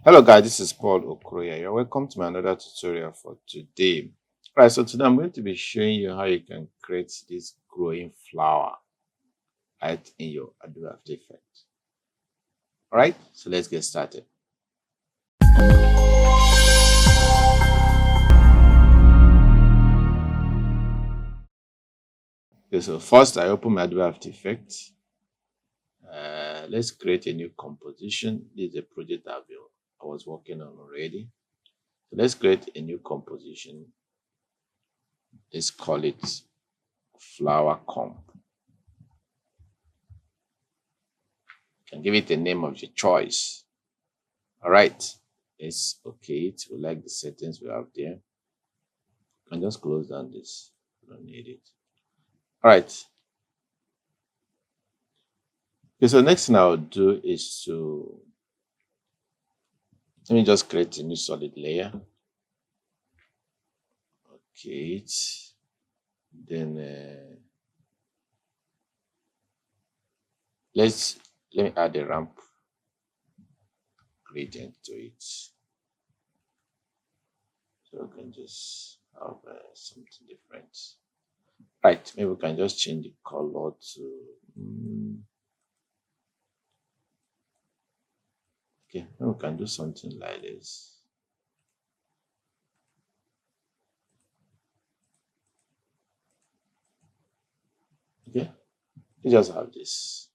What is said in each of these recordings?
Hello guys, this is Paul Okroya. You're welcome to my another tutorial for today. All right, so today I'm going to be showing you how you can create this growing flower right in your Adobe After Effects. All right, so let's get started. Okay, so first I open my Adobe After Effects. Let's create a new composition. This is a project I was working on already. So let's create a new composition. Let's call it flower comp. You can give it a name of your choice. All right, it's okay. We like the settings we have there. You can just close down this. We don't need it. All right. Okay, so next thing I'll do is let me just create a new solid layer. Okay, then let me add a ramp gradient to it, so we can just have something different. Right, maybe we can just change the color to okay, maybe we can do something like this. Okay, you just have this,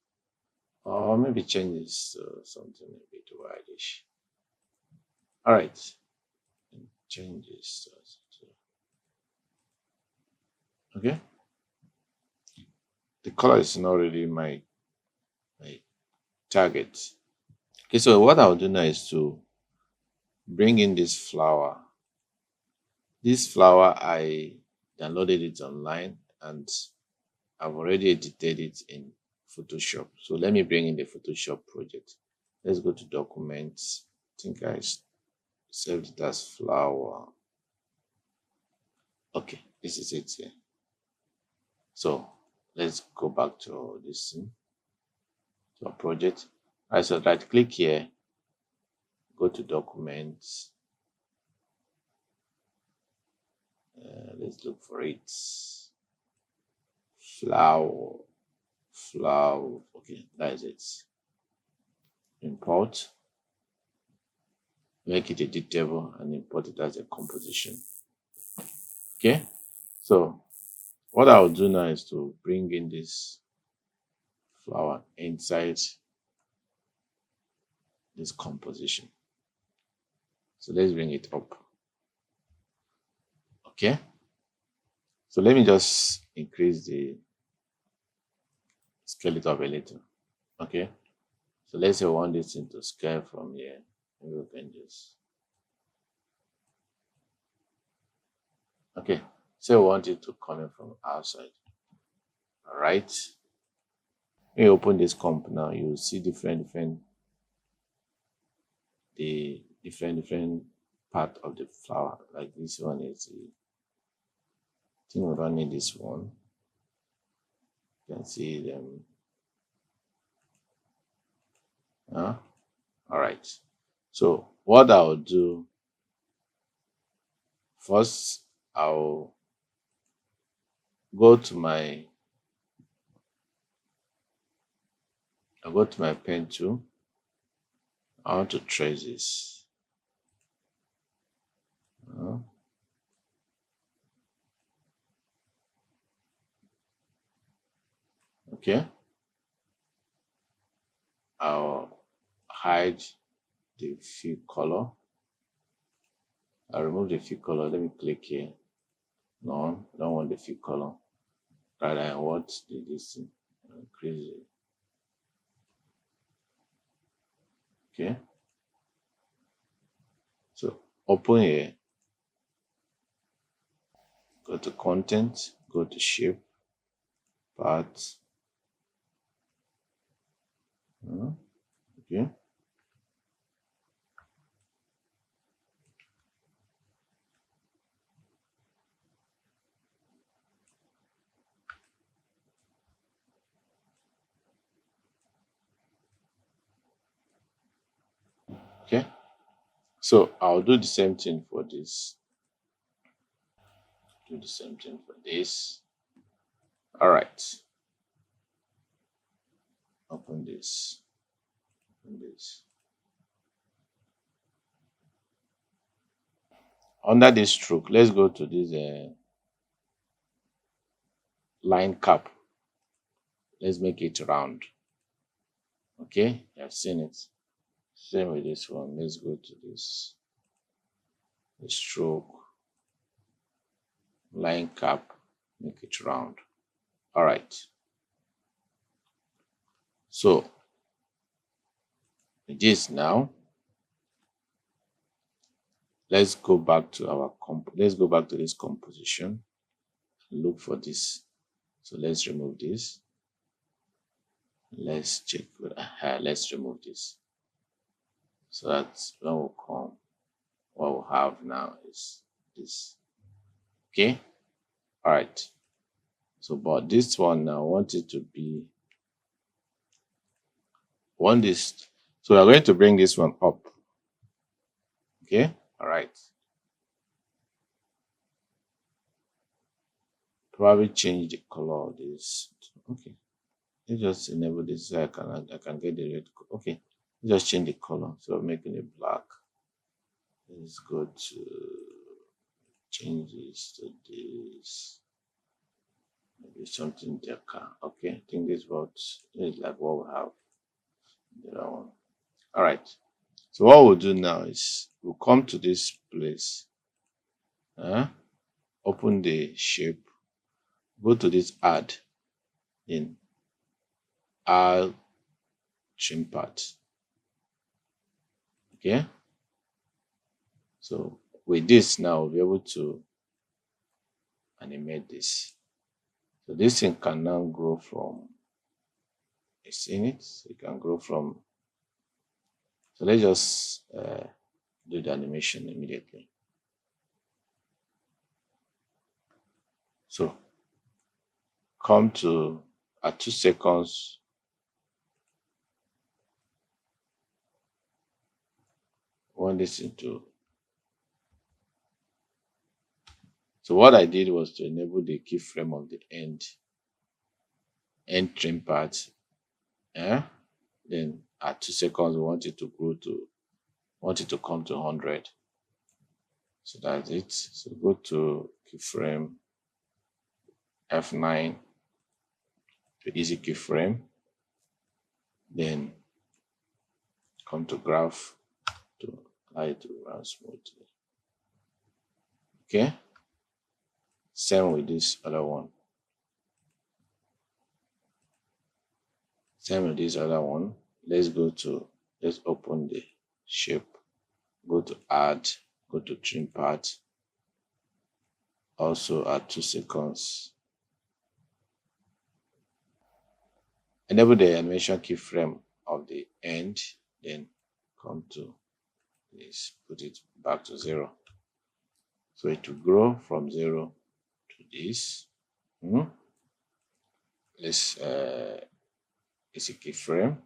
or maybe change this to something a bit whitish. All right, change this okay. The color is not really my target. Okay, so what I'll do now is to bring in this flower. This flower, I downloaded it online and I've already edited it in Photoshop. So let me bring in the Photoshop project. Let's go to documents. I think I saved it as flower. Okay, this is it here. So let's go back to this thing, to our project. All right, so right click here, go to documents. Let's look for it. Flower. Okay, that is it. Import. Make it editable and import it as a composition. Okay, so what I'll do now is to bring in this flower inside this composition. So let's bring it up. Okay, so let me just increase the scale it up a little. Okay, so let's say we want this thing to scale from here. Maybe we can just okay. Say we want it to come in from outside. All right. When you open this comp now, you will see different part of the flower. Like this one is the I think we don't need this one. You can see them. All right. So what I'll do first, I'll go to my pen tool. I want to trace this. Okay. I'll hide the fill color. I'll remove the fill color. Let me click here. No, I don't want the fill color. Rather, I want this thing. Increase it. Okay. So open here. Go to content. Go to shape. Path. Okay. Okay. So I'll do the same thing for this. Do the same thing for this. All right. Open this. Open this. Under this stroke, let's go to this line cap. Let's make it round. Okay, I've seen it. Same with this one. Let's go to this the stroke, line cap, make it round. All right. So this now, let's go back to our let's go back to this composition. Look for this. So let's remove this. Let's check. Let's remove this. So that's when we'll come. What we'll have now is this. Okay. All right. So, but this one now, I want it to be. Want this. So we're going to bring this one up. Okay. All right. Probably change the color of this. Okay. Let's just enable this so I can get the red. Okay. Let's just change the color. So I'm making it black. Let's go to change this to this. Maybe something darker. Okay, I think this is like what we have. The other one. All right. So what we'll do now is we'll come to this place. Open the shape. Go to this add in add trim part. Okay. So with this now we'll be able to animate this. So this thing can now grow from in it. So it can grow from. So let's just do the animation immediately. So come to at 2 seconds. Want this into. So what I did was to enable the keyframe of the end trim part. Then at 2 seconds, we want it to come to 100. So that's it. So go to keyframe F9 to easy keyframe. Then come to graph to allow it to run smoothly. Okay. Same with this other one. Same with this other one. Let's open the shape. Go to add, go to trim part. Also at 2 seconds. Enable the animation keyframe of the end, then come to this, put it back to 0. So it will grow from 0 to this. Let's it's a keyframe.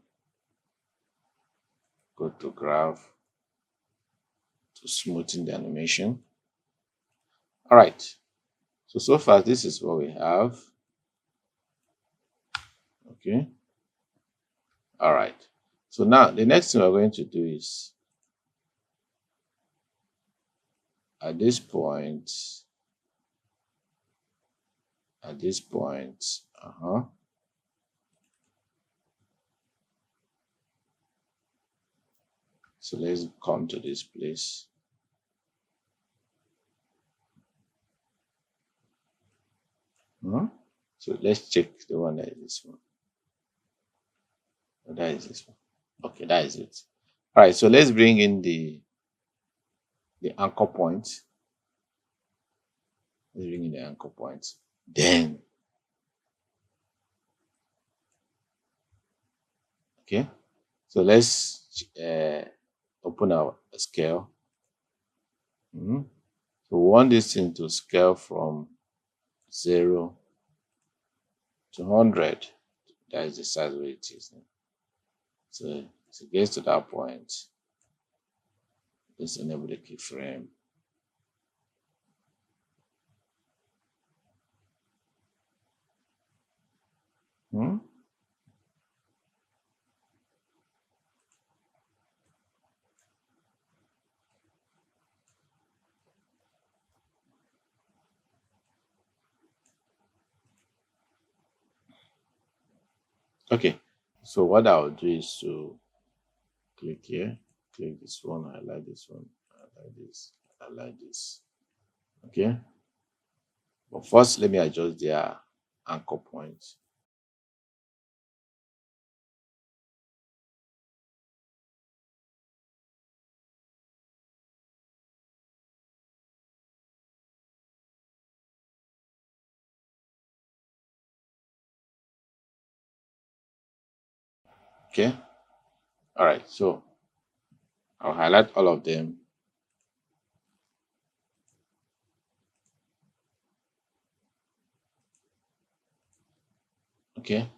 Go to graph to smoothen the animation. All right. So far this is what we have. Okay. All right. So now the next thing we're going to do is at this point, so let's come to this place. So let's check the one that is this one. Oh, that is this one. Okay, that is it. All right, so let's bring in the anchor point. Let's bring in the anchor point. Then, okay, so let's open our scale. So we want this thing to scale from 0 to 100. That is the size where it is. So it gets to that point. Let's enable the keyframe. Hmm? Okay, so what I'll do is to click here, click this one, highlight this one, highlight this, highlight this. Okay, but first let me adjust their anchor points. Okay, all right, so I'll highlight all of them. Okay,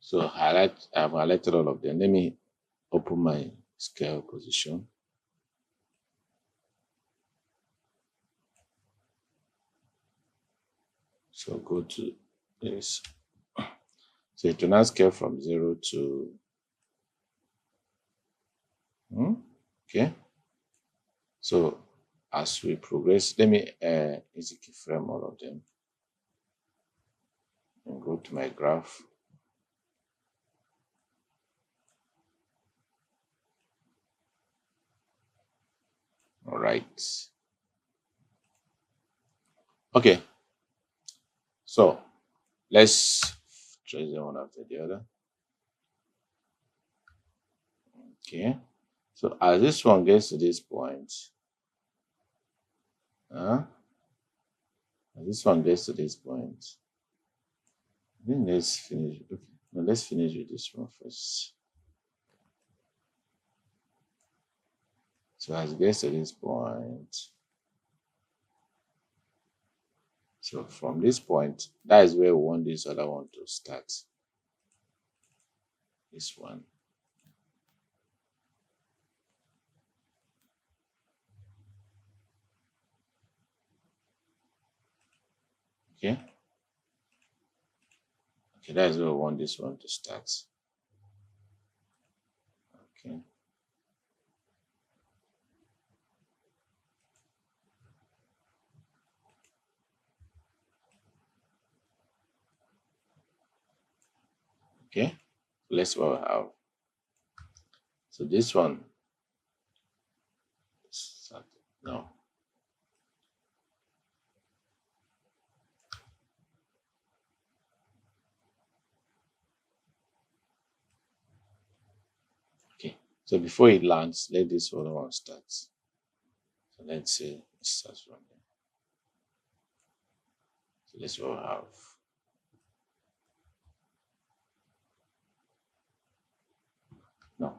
so I've highlighted all of them. Let me open my scale position. So go to this. So it will now scale from 0 to okay. So as we progress, let me easy keyframe all of them and go to my graph. All right. Okay. So let's trace them one after the other. Okay. So as this one gets to this point, as this one gets to this point, then let's finish. Okay. No, let's finish with this one first. So as it gets to this point, so from this point, that is where we want this other one to start. This one. Okay. Okay, that is where we want this one to start. Okay. Okay. Let's see what we have. So this one start now. Okay. So before it lands, let this other one start. So let's say it starts from there. So let's what we have. No.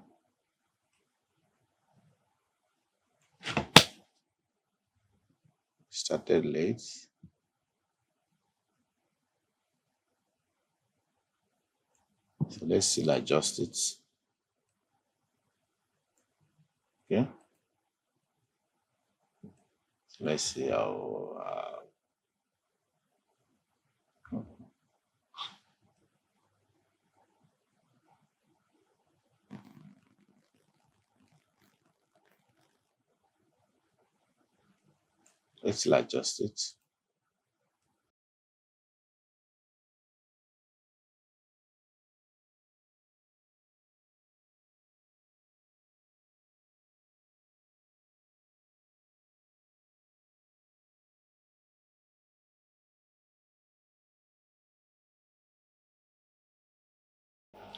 Started late. So let's still adjust it. Okay. So let's see how. Let's still adjust it.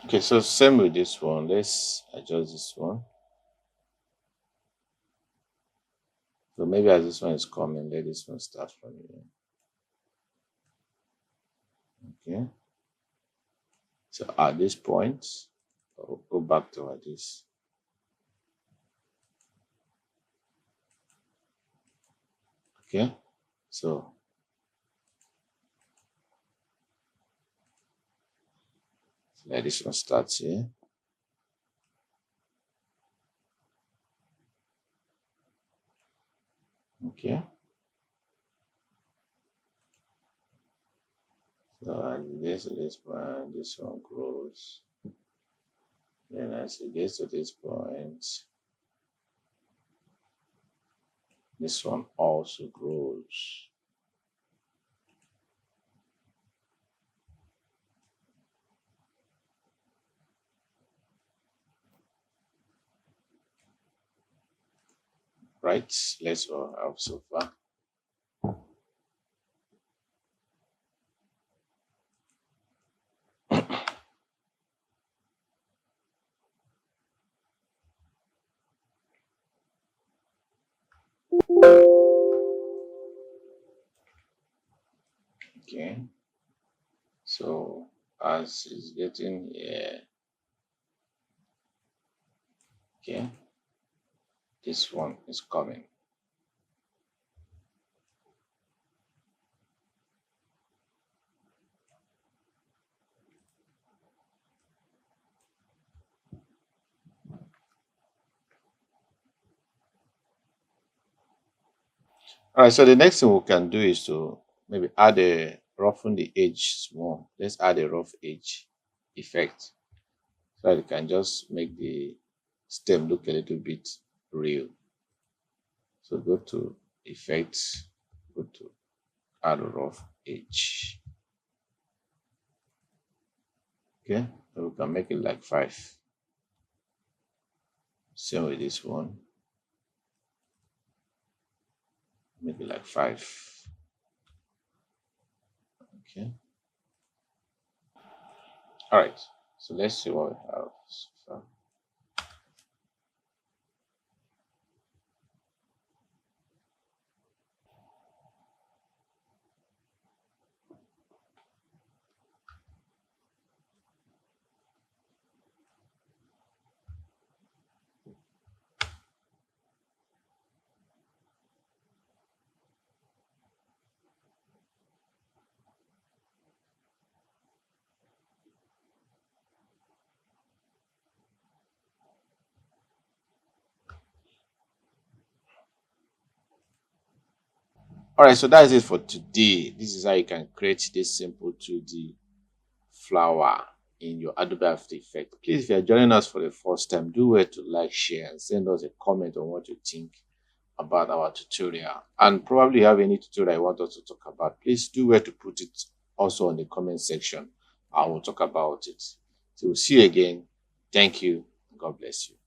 Okay, so same with this one. Let's adjust this one. So maybe as this one is coming, let this one start from here. Okay. So at this point, I'll go back to this. Okay. So let this one start here. Okay. So as it gets to this point, this one grows. Then as it gets to this point, this one also grows. Right? Let's go have so far. Okay. So as it's getting here, okay, this one is coming. All right, so the next thing we can do is to maybe add a roughen the edge small. Let's add a rough edge effect so that it can just make the stem look a little bit real. So go to effects, go to add a rough edge. Okay, so we can make it like 5. Same with this one. Make it like 5. Okay. All right. So let's see what we have so far. All right, so that is it for today. This is how you can create this simple 2D flower in your Adobe After Effects. Please, if you are joining us for the first time, do well to like, share, and send us a comment on what you think about our tutorial. And probably you have any tutorial you want us to talk about, please do well to put it also on the comment section and we'll talk about it. So we'll see you again. Thank you. God bless you.